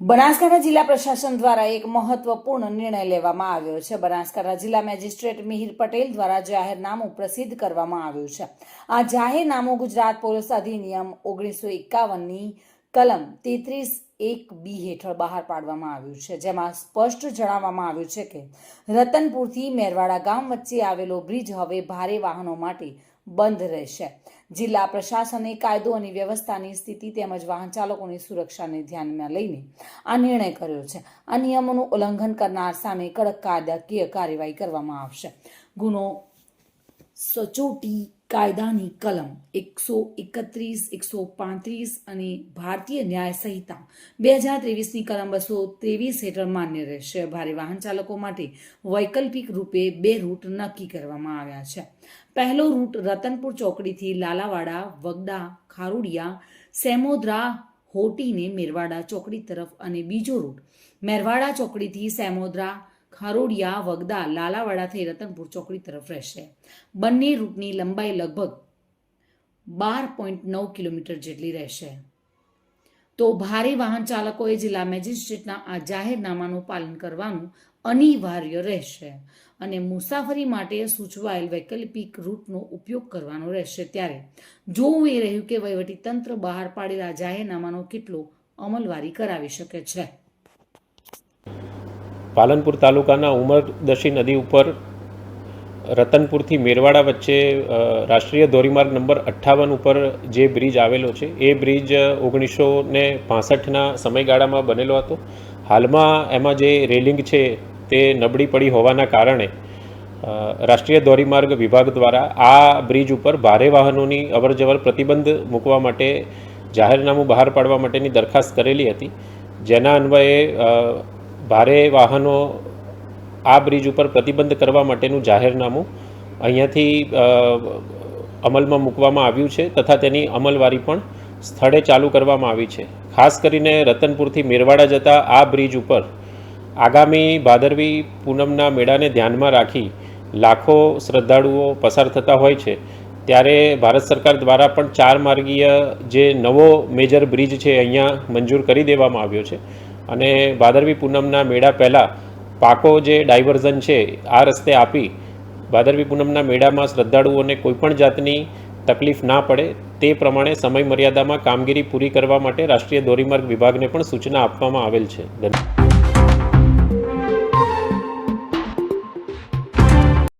બનાસકાંઠા જિલ્લા પ્રશાસન દ્વારા એક મહત્વપૂર્ણ નિર્ણય લેવામાં આવ્યો છે। બનાસકાંઠા જિલ્લા મેજિસ્ટ્રેટ મિહિર પટેલ દ્વારા જાહેરનામું પ્રસિદ્ધ કરવામાં આવ્યું છે। આ જાહેરનામું ગુજરાત પોલીસ અધિનિયમ 1951ની કલમ 33(1)B હેઠળ બહાર પાડવામાં આવ્યું છે, જેમાં સ્પષ્ટ જણાવવામાં આવ્યું છે કે રતનપુરથી મેરવાડા ગામ વચ્ચે આવેલો બ્રિજ હવે ભારે વાહનો માટે બંધ રહેશે। જિલ્લા પ્રશાસને કાયદો અને વ્યવસ્થાની સ્થિતિ તેમજ વાહન ચાલકોની સુરક્ષાને ધ્યાનમાં લઈને આ નિર્ણય કર્યો છે। આ નિયમોનું ઉલ્લંઘન કરનાર સામે કડક કાયદાકીય કાર્યવાહી કરવામાં આવશે। ગુનો સચોટી કાયદાની કલમ 131, 135 અને ભારતીય ન્યાય સંહિતા 2023ની કલમ 223 હેઠળ માન્ય રહેશે। ભારે વાહન ચાલકો માટે વૈકલ્પિક રૂપે 2 રૂટ નક્કી કરવામાં આવ્યા છે। પહેલો રૂટ રતનપુર ચોકડીથી લાલાવાડા, વગડા, ખારુડિયા, સેમોદરા, હોટીને મેરવાડા ચોકડી તરફ અને બીજો રૂટ મેરવાડા ચોકડીથી સેમોદરા, ખારોડિયા, વગદા, લાલાવાડા થઈ રતનપુર ચોકડી તરફ રહેશે। બંને રૂટની લંબાઈ લગભગ 12.9 કિલોમીટર જેટલી રહેશે। તો ભારે વાહન ચાલકોએ જિલ્લા મેજિસ્ટ્રેટના આ જાહેરનામાનું પાલન કરવાનું અનિવાર્ય રહેશે અને મુસાફરી માટે સૂચવાયેલ વૈકલ્પિક રૂટનો ઉપયોગ કરવાનો રહેશે। ત્યારે જોવું એ રહ્યું કે વહીવટીતંત્ર બહાર પાડેલા જાહેરનામાનો કેટલો અમલવારી કરાવી શકે છે। પાલનપુર તાલુકાના ઉમરદશી નદી ઉપર રતનપુરથી મેરવાડા વચ્ચે રાષ્ટ્રીય ધોરીમાર્ગ નંબર 58 ઉપર જે બ્રિજ આવેલો છે એ બ્રિજ 1965ના સમયગાળામાં બનેલો હતો। હાલમાં એમાં જે રેલિંગ છે તે નબળી પડી હોવાના કારણે રાષ્ટ્રીય ધોરીમાર્ગ વિભાગ દ્વારા આ બ્રિજ ઉપર ભારે વાહનોની અવરજવર પ્રતિબંધ મૂકવા માટે જાહેરનામું બહાર પાડવા માટેની દરખાસ્ત કરેલી હતી, જેના અન્વયે ભારે વાહનો આ બ્રિજ ઉપર પ્રતિબંધ કરવા માટેનું જાહેરનામું અહીંયાથી અમલમાં મૂકવામાં આવ્યું છે તથા તેની અમલવારી પણ સ્થળે ચાલુ કરવામાં આવી છે। ખાસ કરીને રતનપુરથી મેરવાડા જતા આ બ્રિજ ઉપર આગામી ભાદરવી પૂનમના મેળાને ધ્યાનમાં રાખી લાખો શ્રદ્ધાળુઓ પસાર થતા હોય છે, ત્યારે ભારત સરકાર દ્વારા પણ 4 માર્ગીય જે નવો મેજર બ્રિજ છે અહીંયા મંજૂર કરી દેવામાં આવ્યો છે અને ભાદરવી પૂનમના મેળા પહેલાં પાકો જે ડાયવર્ઝન છે આ રસ્તે આપી ભાદરવી પૂનમના મેળામાં શ્રદ્ધાળુઓને કોઈપણ જાતની તકલીફ ના પડે તે પ્રમાણે સમય મર્યાદામાં કામગીરી પૂરી કરવા માટે રાષ્ટ્રીય ધોરીમાર્ગ વિભાગને પણ સૂચના આપવામાં આવેલ છે।